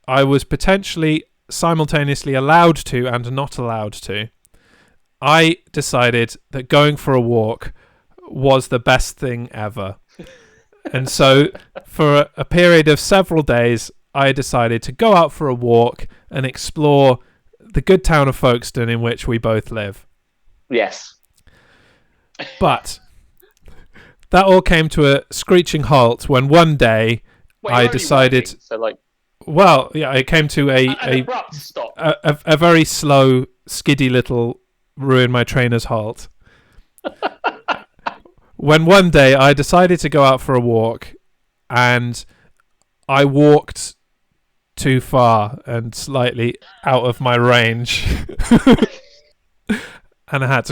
I was potentially simultaneously allowed to and not allowed to, I decided that going for a walk was the best thing ever. And so for a period of several days, I decided to go out for a walk and explore the good town of Folkestone, in which we both live. Yes. But that all came to a screeching halt when one day I decided. Working, so like. Well, yeah, it came to an abrupt stop. A very slow, skiddy little ruin my trainer's halt. When one day I decided to go out for a walk, and I walked too far and slightly out of my range, and I had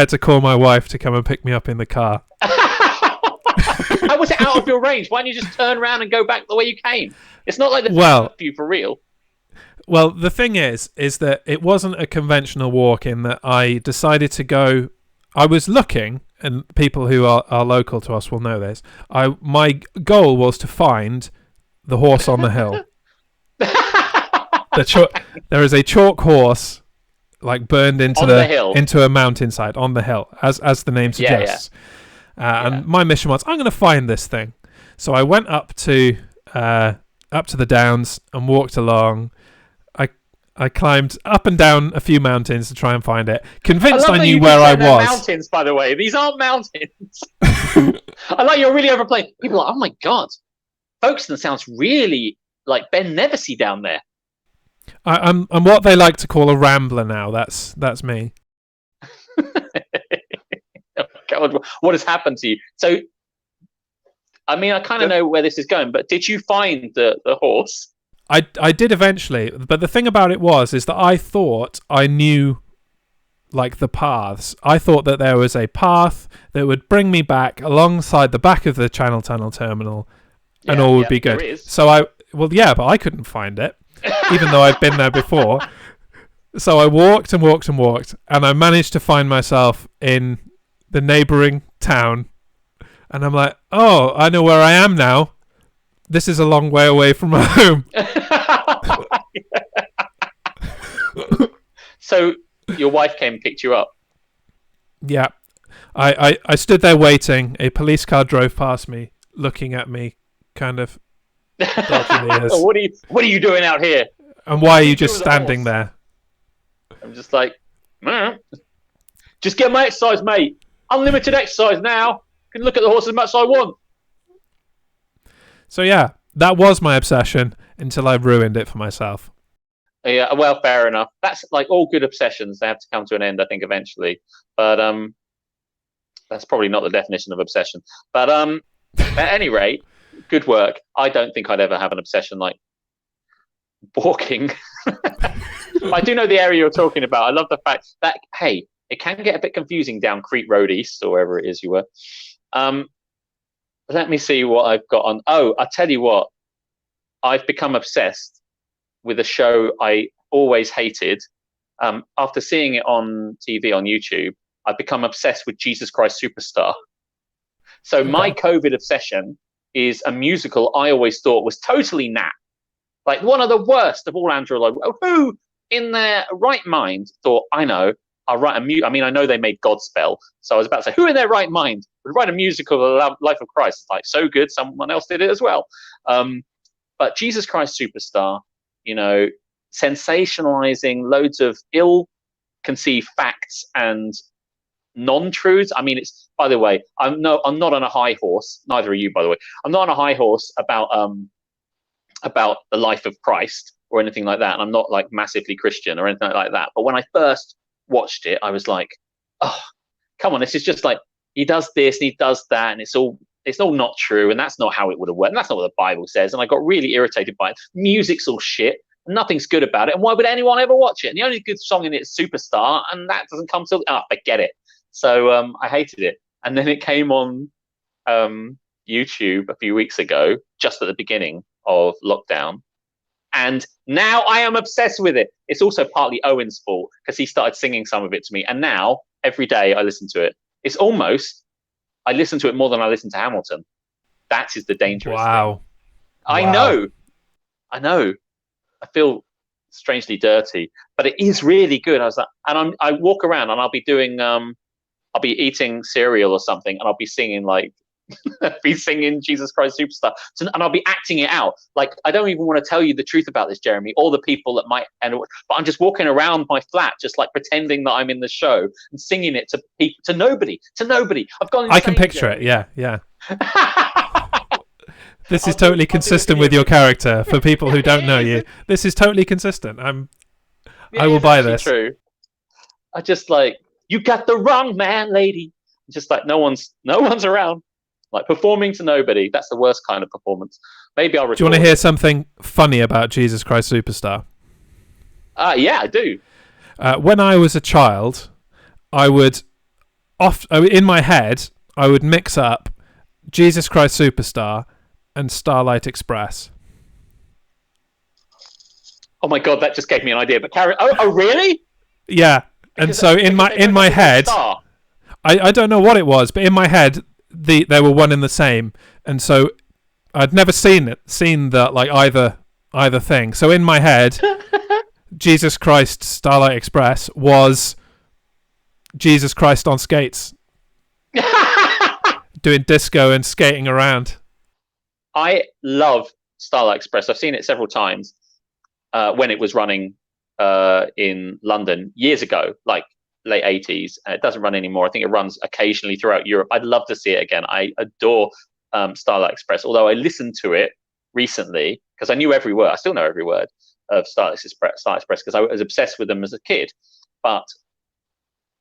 to call my wife to come and pick me up in the car. How was it out of your range? Why don't you just turn around and go back the way you came? It's not like the you for real. Well, the thing is that it wasn't a conventional walk in that I decided to go. I was looking, and people who are local to us will know this. My goal was to find the horse on the hill. There is a chalk horse, like burned into into a mountainside on the hill, as the name suggests. And my mission was, I'm going to find this thing. So I went up to the downs and walked along. I climbed up and down a few mountains to try and find it. Convinced I knew where I was. Mountains, by the way. These aren't mountains. I like you're really overplaying. People are like, oh my god, Folkestone sounds really like Ben Neversey down there. I'm what they like to call a rambler now. That's me. Oh god, what has happened to you? So, I mean, I kind of know where this is going, but did you find the horse? I did eventually, but the thing about it is that I thought I knew, like, the paths. I thought that there was a path that would bring me back alongside the back of the Channel Tunnel terminal, and all would be good. So but I couldn't find it, even though I'd been there before. So I walked and walked and walked, and I managed to find myself in the neighbouring town, and I'm like, oh, I know where I am now. This is a long way away from home. So your wife came and picked you up? Yeah. I stood there waiting. A police car drove past me, looking at me, kind of dodging ears. What are you doing out here? And why are you just standing there? I'm just like, just get my exercise, mate. Unlimited exercise now. Can look at the horse as much as I want. So yeah, that was my obsession until I ruined it for myself. Yeah, well, fair enough. That's like all good obsessions. They have to come to an end, I think, eventually. But that's probably not the definition of obsession. But at any rate, good work. I don't think I'd ever have an obsession like walking. I do know the area you're talking about. I love the fact that, hey, it can get a bit confusing down Crete Road East or wherever it is you were. Let me see what I've got on. Oh, I tell you what, I've become obsessed with a show I always hated. After seeing it on TV on YouTube, I've become obsessed with Jesus Christ Superstar. So my COVID obsession is a musical I always thought was totally naff. Like one of the worst of all Andrew Lloyd. Who in their right mind thought, I know, I'll write I mean, I know they made Godspell. So I was about to say, who in their right mind would write a musical of the life of Christ? It's like, so good, someone else did it as well. But Jesus Christ Superstar, you know, sensationalizing loads of ill-conceived facts and non-truths. I mean, it's, by the way, I'm not on a high horse. Neither are you, by the way. I'm not on a high horse about the life of Christ or anything like that. And I'm not like massively Christian or anything like that. But when I first watched it, I was like, oh, come on, this is just like, he does this and he does that, and it's all not true, and that's not how it would have worked, and that's not what the Bible says. And I got really irritated by it. Music's all shit, nothing's good about it, and why would anyone ever watch it? And the only good song in it is Superstar, and that doesn't come till forget it. So I hated it. And then it came on YouTube a few weeks ago, just at the beginning of lockdown. And now I am obsessed with it. It's also partly Owen's fault because he started singing some of it to me. And now every day I listen to it. It's almost, I listen to it more than I listen to Hamilton. That is the dangerous thing. I know. I feel strangely dirty, but it is really good. I was like, and I walk around and I'll be doing, I'll be eating cereal or something, and I'll be singing like be singing Jesus Christ Superstar. So, and I'll be acting it out. Like, I don't even want to tell you the truth about this, Jeremy, or the people that might, but I'm just walking around my flat, just like pretending that I'm in the show and singing it to people, to nobody. I've gone insane, I can picture Jeremy. it. Yeah. This is totally consistent with your character. For people who don't know you, this is totally consistent. I will buy this. True. I just like, you got the wrong man, lady. Just like no one's around. Like performing to nobody. That's the worst kind of performance. Maybe I'll. Do you want to hear something funny about Jesus Christ Superstar? Yeah, I do. When I was a child, I would in my head I would mix up Jesus Christ Superstar and Starlight Express. Oh my god, that just gave me an idea. But carry. Oh really? Yeah. And so in my head, I don't know what it was, but in my head they were one and the same, and so I'd never seen the like either thing. So in my head, Jesus Christ Starlight Express was Jesus Christ on skates, doing disco and skating around. I love Starlight Express. I've seen it several times when it was running in London years ago, like late 80s. It doesn't run anymore. I think it runs occasionally throughout Europe. I'd love to see it again. I adore Starlight Express, although I listened to it recently because I knew every word. I still know every word of Starlight Express because I was obsessed with them as a kid. But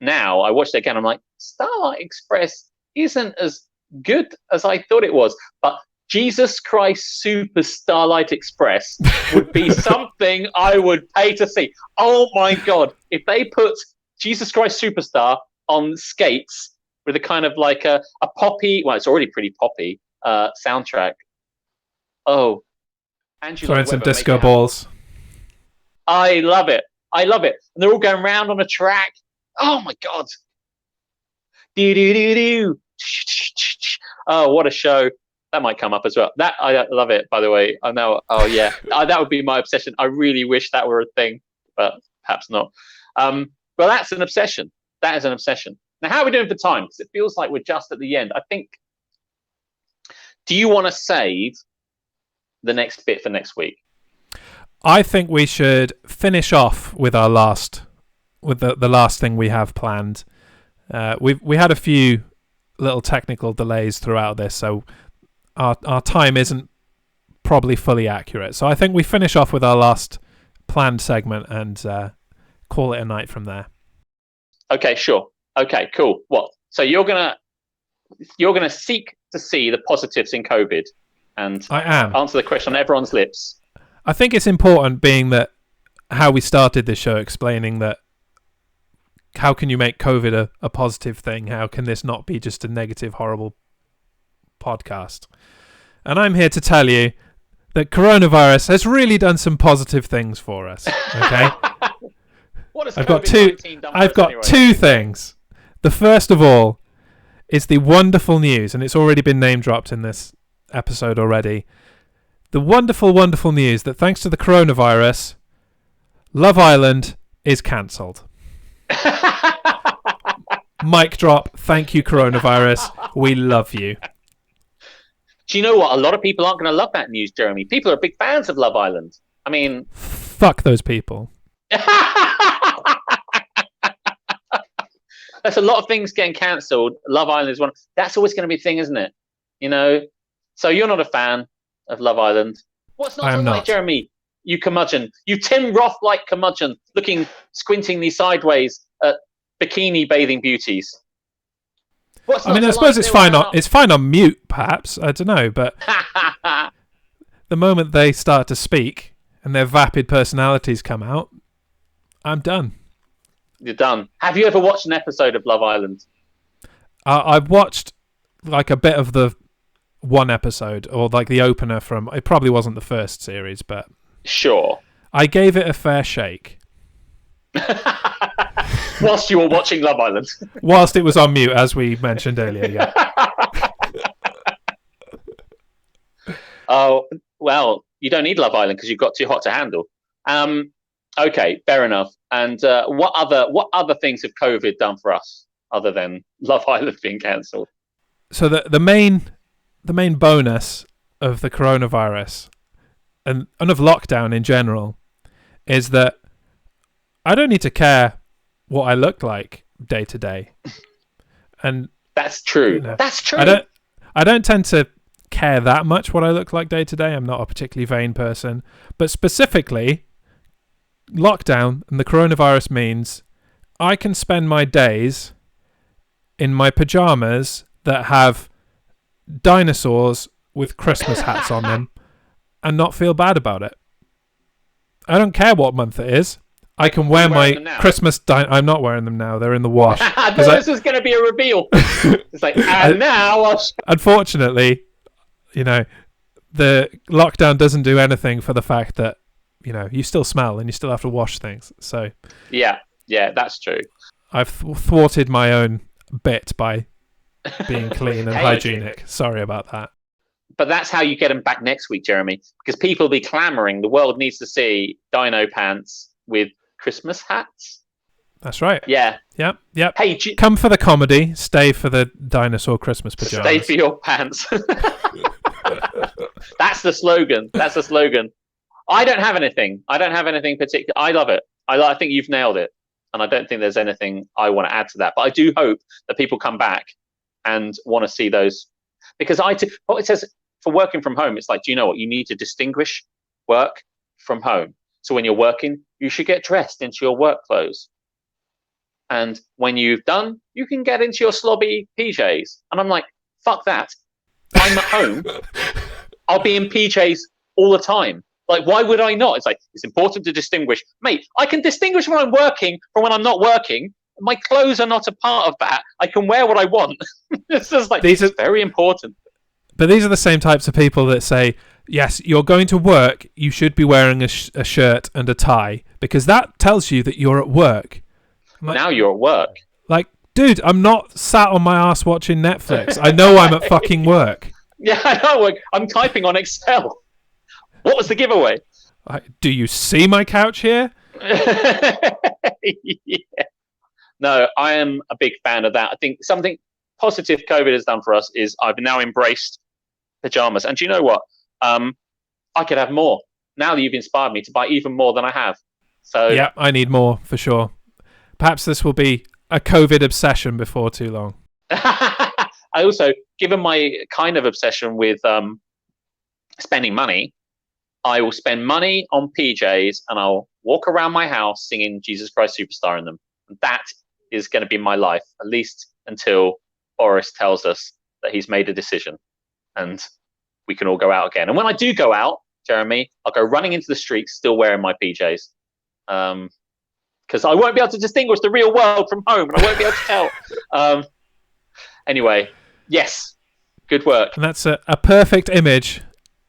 now I watched it again. I'm like, Starlight Express isn't as good as I thought it was. But Jesus Christ Super Starlight Express would be something I would pay to see. Oh my God. If they put Jesus Christ Superstar on skates with a kind of like a poppy, well, it's already pretty poppy soundtrack. Oh. Throwing some disco balls. I love it. And they're all going around on a track. Oh my God. Do. Oh, what a show. That might come up as well. That I love it, by the way. I know. Oh yeah, that would be my obsession. I really wish that were a thing, but perhaps not. Well, that's an obsession. That is an obsession. Now, how are we doing for time? Because it feels like we're just at the end. I think. Do you want to save the next bit for next week? I think we should finish off with our last, with the last thing we have planned. We had a few little technical delays throughout this, so our time isn't probably fully accurate. So I think we finish off with our last planned segment and call it a night from there. Okay, sure. Okay, cool. What? So you're gonna seek to see the positives in COVID and I am. Answer the question on everyone's lips. I think it's important, being that how we started this show, explaining that how can you make COVID a positive thing? How can this not be just a negative, horrible podcast? And I'm here to tell you that coronavirus has really done some positive things for us. Okay, I've got two things. The first of all is the wonderful news, and it's already been name dropped in this episode already. The wonderful, wonderful news that thanks to the coronavirus, Love Island is cancelled. Mic drop. Thank you, coronavirus. We love you. Do you know what? A lot of people aren't going to love that news, Jeremy. People are big fans of Love Island. I mean... Fuck those people. That's a lot of things getting cancelled. Love Island is one. That's always going to be a thing, isn't it? You know? So you're not a fan of Love Island. What's not to like, Jeremy? You curmudgeon. You Tim Roth-like curmudgeon, squinting sideways at bikini bathing beauties. I mean, I suppose it's fine on mute, perhaps. I don't know, but the moment they start to speak and their vapid personalities come out, I'm done. You're done. Have you ever watched an episode of Love Island? I've watched like a bit of the one episode, or like the opener from. It probably wasn't the first series, but sure. I gave it a fair shake. Whilst you were watching Love Island. Whilst it was on mute, as we mentioned earlier, yeah. Oh, well, you don't need Love Island because you've got Too Hot to Handle. Okay, fair enough. And what other things have COVID done for us other than Love Island being cancelled? So the main the main bonus of the coronavirus and of lockdown in general is that I don't need to care what I look like day to day. And that's true. You know, that's true. I don't tend to care that much what I look like day to day. I'm not a particularly vain person. But specifically, lockdown and the coronavirus means I can spend my days in my pajamas that have dinosaurs with Christmas hats on them and not feel bad about it. I don't care what month it is. I can wear my Christmas... I'm not wearing them now. They're in the wash. I thought this was going to be a reveal. It's like, and now... Unfortunately, you know, the lockdown doesn't do anything for the fact that, you know, you still smell and you still have to wash things. So... Yeah, that's true. I've thwarted my own bit by being clean and hygienic. Sorry about that. But that's how you get them back next week, Jeremy, because people will be clamouring. The world needs to see dino pants with Christmas hats. That's right. Yeah. Yep. Hey, come for the comedy, stay for the dinosaur Christmas pajamas. Stay for your pants. That's the slogan. I don't have anything particular. I love it. I think you've nailed it. And I don't think there's anything I want to add to that. But I do hope that people come back and want to see those. Because what it says for working from home, it's like, do you know what? You need to distinguish work from home. So when you're working, you should get dressed into your work clothes. And when you've done, you can get into your slobby PJs. And I'm like, fuck that. I'm at home. I'll be in PJs all the time. Like, why would I not? It's like, it's important to distinguish. Mate, I can distinguish when I'm working from when I'm not working. My clothes are not a part of that. I can wear what I want. It's just like, it's very important. But these are the same types of people that say, yes, you're going to work, you should be wearing a shirt and a tie, because that tells you that you're at work. Like, now you're at work. Like, dude, I'm not sat on my ass watching Netflix. I know I'm at fucking work. Yeah, I know. I'm typing on Excel. What was the giveaway? Do you see my couch here? Yeah. No, I am a big fan of that. I think something positive COVID has done for us is I've now embraced pajamas. And do you know what? I could have more. Now that you've inspired me to buy even more than I have. So yeah, I need more for sure. Perhaps this will be a COVID obsession before too long. I also, given my kind of obsession with spending money, I will spend money on PJs and I'll walk around my house singing Jesus Christ Superstar in them. And that is going to be my life, at least until Boris tells us that he's made a decision and we can all go out again. And when I do go out, Jeremy, I'll go running into the streets still wearing my PJs. Because I won't be able to distinguish the real world from home and I won't be able to tell. Anyway, yes, good work. And that's a perfect image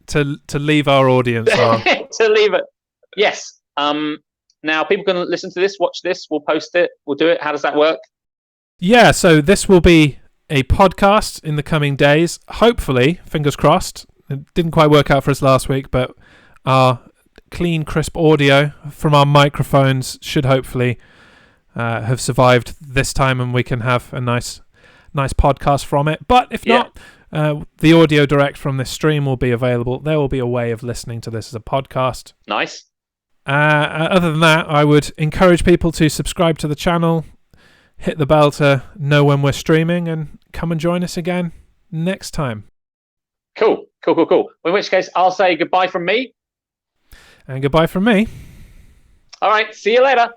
to leave our audience on. To leave it. Yes. Now, people can listen to this, watch this, we'll post it, we'll do it. How does that work? Yeah, so this will be a podcast in the coming days. Hopefully, fingers crossed. It didn't quite work out for us last week, but our clean, crisp audio from our microphones should hopefully have survived this time and we can have a nice podcast from it. But if not, the audio direct from this stream will be available. There will be a way of listening to this as a podcast. Nice. Other than that, I would encourage people to subscribe to the channel, hit the bell to know when we're streaming, and come and join us again next time. Cool. In which case, I'll say goodbye from me. And goodbye from me. All right. See you later.